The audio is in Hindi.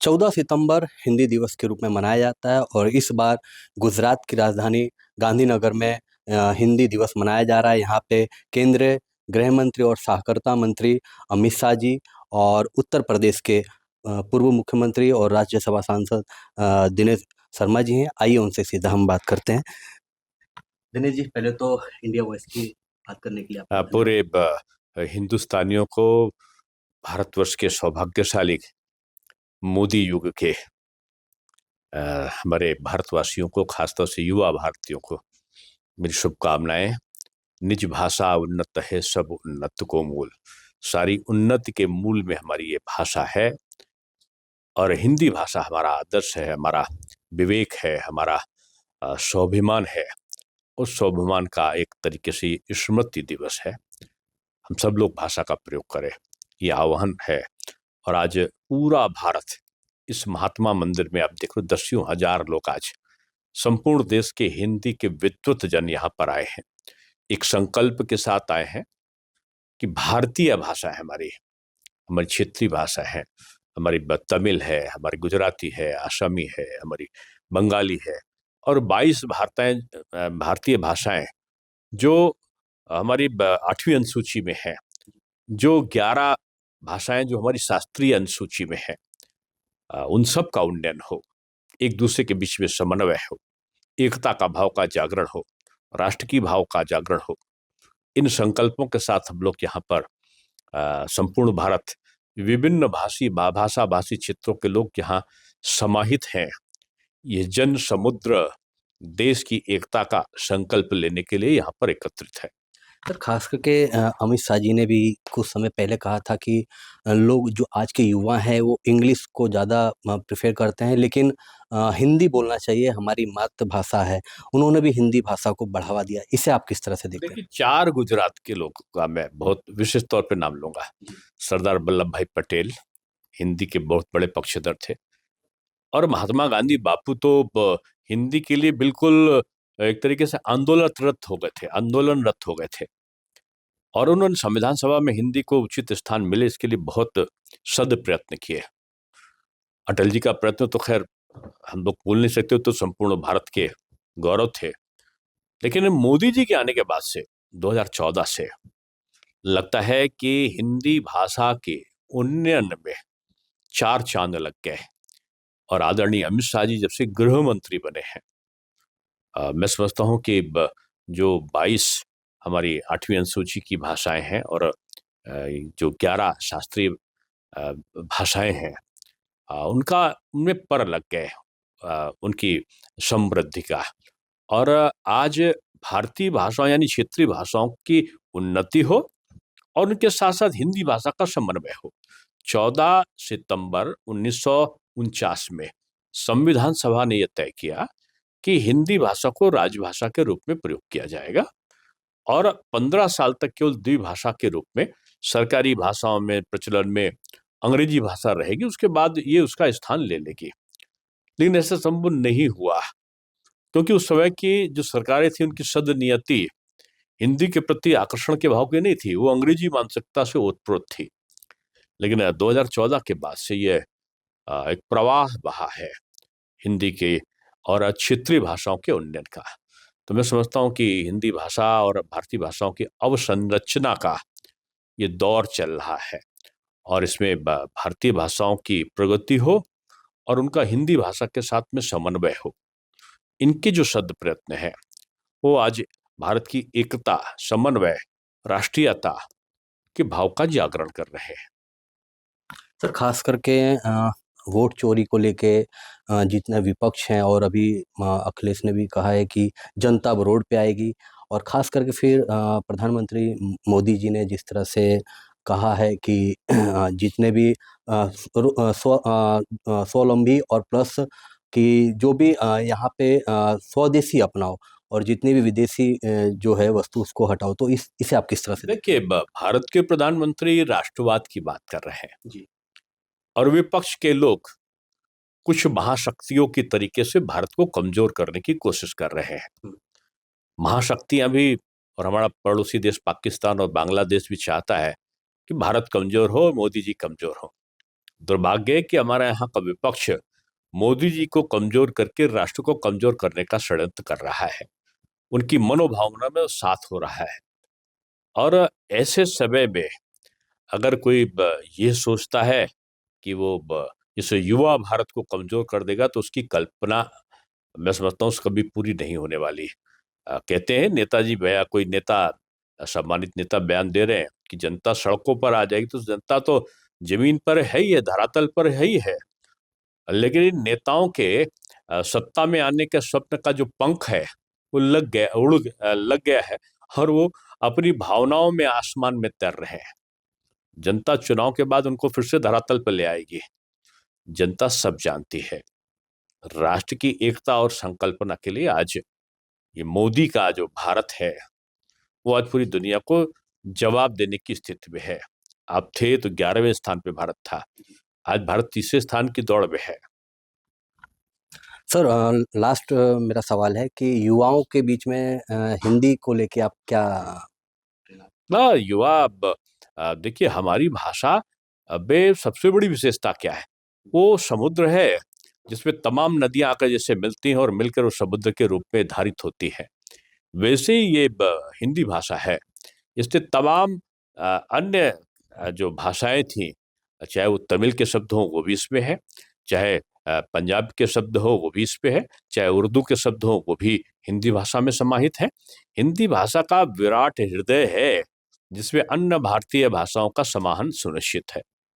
14 सितंबर हिंदी दिवस के रूप में मनाया जाता है और इस बार गुजरात की राजधानी गांधीनगर में हिंदी दिवस मनाया जा रहा है। यहाँ पे केंद्रीय गृह मंत्री और सहकारिता मंत्री अमित शाह जी और उत्तर प्रदेश के पूर्व मुख्यमंत्री और राज्यसभा सांसद दिनेश शर्मा जी हैं। आइए उनसे सीधा हम बात करते हैं। दिनेश जी, पहले तो इंडिया वॉइस की बात करने के लिए आपका पूरे हिंदुस्तानियों को भारतवर्ष के सौभाग्यशाली मोदी युग के हमारे भारतवासियों को, खासतौर से युवा भारतीयों को मेरी शुभकामनाएं। निज भाषा उन्नत है, सब उन्नत को मूल। सारी उन्नति के मूल में हमारी ये भाषा है और हिंदी भाषा हमारा आदर्श है, हमारा विवेक है, हमारा स्वाभिमान है। उस स्वाभिमान का एक तरीके से स्मृति दिवस है। हम सब लोग भाषा का प्रयोग करें, ये आह्वान है। और आज पूरा भारत इस महात्मा मंदिर में, आप देखो दसियों हजार लोग आज संपूर्ण देश के हिंदी के विद्वत जन यहाँ पर आए हैं। एक संकल्प के साथ आए हैं कि भारतीय भाषा है हमारी क्षेत्रीय भाषा है, हमारी तमिल है, हमारी गुजराती है, असमी है, हमारी बंगाली है और 22 भारतीय भाषाएं जो हमारी 8वीं अनुसूची में है, जो 11 भाषाएं जो हमारी शास्त्रीय अनुसूची में है, उन सब का उन्नयन हो, एक दूसरे के बीच में समन्वय हो, एकता का भाव का जागरण हो, राष्ट्र की भाव का जागरण हो। इन संकल्पों के साथ हम लोग यहाँ पर संपूर्ण भारत, विभिन्न भाषा भाषी क्षेत्रों के लोग यहाँ समाहित हैं। ये जन समुद्र देश की एकता का संकल्प लेने के लिए यहाँ पर एकत्रित है। सर, खास करके अमित शाह जी ने भी कुछ समय पहले कहा था कि लोग जो आज के युवा हैं वो इंग्लिश को ज़्यादा प्रेफर करते हैं, लेकिन हिंदी बोलना चाहिए, हमारी मातृभाषा है। उन्होंने भी हिंदी भाषा को बढ़ावा दिया। इसे आप किस तरह से देखते हैं? देखिए, 4 गुजरात के लोग का मैं बहुत विशेष तौर पे नाम लूंगा। सरदार वल्लभ भाई पटेल हिंदी के बहुत बड़े पक्षधर थे और महात्मा गांधी बापू तो हिंदी के लिए बिल्कुल एक तरीके से आंदोलनरत हो गए थे और उन्होंने संविधान सभा में हिंदी को उचित स्थान मिले, इसके लिए बहुत सद प्रयत्न किए। अटल जी का प्रयत्न तो खैर हम लोग भूल नहीं सकते, तो संपूर्ण भारत के गौरव थे। लेकिन मोदी जी के आने के बाद से 2014 से लगता है कि हिंदी भाषा के उन्नयन में 4 चांद लग गए और आदरणीय अमित शाह जी जब से गृह मंत्री बने हैं, मैं समझता हूं कि जो 22 हमारी 8वीं अनुसूची की भाषाएं हैं और जो 11 शास्त्रीय भाषाएं हैं, उनमें पर लग गए उनकी समृद्धि का। और आज भारतीय भाषाओं यानी क्षेत्रीय भाषाओं की उन्नति हो और उनके साथ साथ हिंदी भाषा का समन्वय हो। 14 सितंबर 1949 में संविधान सभा ने यह तय किया कि हिंदी भाषा को राजभाषा के रूप में प्रयोग किया जाएगा और 15 साल तक केवल द्विभाषा के रूप में सरकारी भाषाओं में प्रचलन में अंग्रेजी भाषा रहेगी, उसके बाद ये उसका स्थान ले लेगी। लेकिन ऐसा संभव नहीं हुआ क्योंकि उस समय की जो सरकारें थी उनकी सदनियति हिंदी के प्रति आकर्षण के भाव की नहीं थी, वो अंग्रेजी मानसिकता से ओतप्रोत थी। लेकिन 2014 के बाद से ये एक प्रवाह बहा है हिंदी के और क्षेत्रीय भाषाओं के उन्नयन का। तो मैं समझता हूँ कि हिंदी भाषा और भारतीय भाषाओं की अवसंरचना का ये दौर चल रहा है और इसमें भारतीय भाषाओं की प्रगति हो और उनका हिंदी भाषा के साथ में समन्वय हो। इनके जो सद प्रयत्न है वो आज भारत की एकता, समन्वय, राष्ट्रीयता के भाव का जागरण कर रहे हैं। सर, खास करके वोट चोरी को लेके जितने विपक्ष हैं और अभी अखिलेश ने भी कहा है कि जनता अब रोड पे आएगी, और खास करके फिर प्रधानमंत्री मोदी जी ने जिस तरह से कहा है कि जितने भी स्वावलंबी और प्लस कि जो भी यहाँ पे स्वदेशी अपनाओ और जितनी भी विदेशी जो है वस्तु उसको हटाओ, तो इसे आप किस तरह से देखिए, भारत के प्रधानमंत्री राष्ट्रवाद की बात कर रहे हैं जी। और विपक्ष के लोग कुछ महाशक्तियों की तरीके से भारत को कमजोर करने की कोशिश कर रहे हैं। महाशक्तियां भी और हमारा पड़ोसी देश पाकिस्तान और बांग्लादेश भी चाहता है कि भारत कमजोर हो, मोदी जी कमजोर हो। दुर्भाग्य है कि हमारे यहाँ का विपक्ष मोदी जी को कमजोर करके राष्ट्र को कमजोर करने का षड्यंत्र कर रहा है। उनकी मनोभावना में साथ हो रहा है। और ऐसे समय में अगर कोई ये सोचता है कि वो इस युवा भारत को कमजोर कर देगा, तो उसकी कल्पना मैं समझता हूँ कभी पूरी नहीं होने वाली। कहते हैं नेताजी भैया, कोई नेता, सम्मानित नेता बयान दे रहे हैं कि जनता सड़कों पर आ जाएगी, तो जनता तो जमीन पर है ही है, धरातल पर है ही है। लेकिन इन नेताओं के सत्ता में आने के स्वप्न का जो पंख है वो लग गया है, और वो अपनी भावनाओं में आसमान में तैर रहे हैं। जनता चुनाव के बाद उनको फिर से धरातल पर ले आएगी। जनता सब जानती है। राष्ट्र की एकता और संकल्पना के लिए आज ये मोदी का जो भारत है वो आज पूरी दुनिया को जवाब देने की स्थिति में है। आप थे तो 11वें स्थान पे भारत था, आज भारत तीसरे स्थान की दौड़ में है। सर, लास्ट मेरा सवाल है कि युवाओं के बीच में हिंदी को लेके आप क्या? ना युवा, देखिए हमारी भाषा में सबसे बड़ी विशेषता क्या है? वो समुद्र है जिसमें तमाम नदियां आकर जैसे मिलती हैं और मिलकर उस समुद्र के रूप में धारित होती है। वैसे ही ये हिंदी भाषा है। इससे तमाम अन्य जो भाषाएं थी, चाहे वो तमिल के शब्द हो वो भी इसमें है, चाहे पंजाब के शब्द हो वो भी इस पे है, चाहे उर्दू के शब्द हो वो भी हिंदी भाषा में समाहित है। हिंदी भाषा का विराट हृदय है जिसमें अन्य भारतीय भाषाओं का समाहन सुनिश्चित है।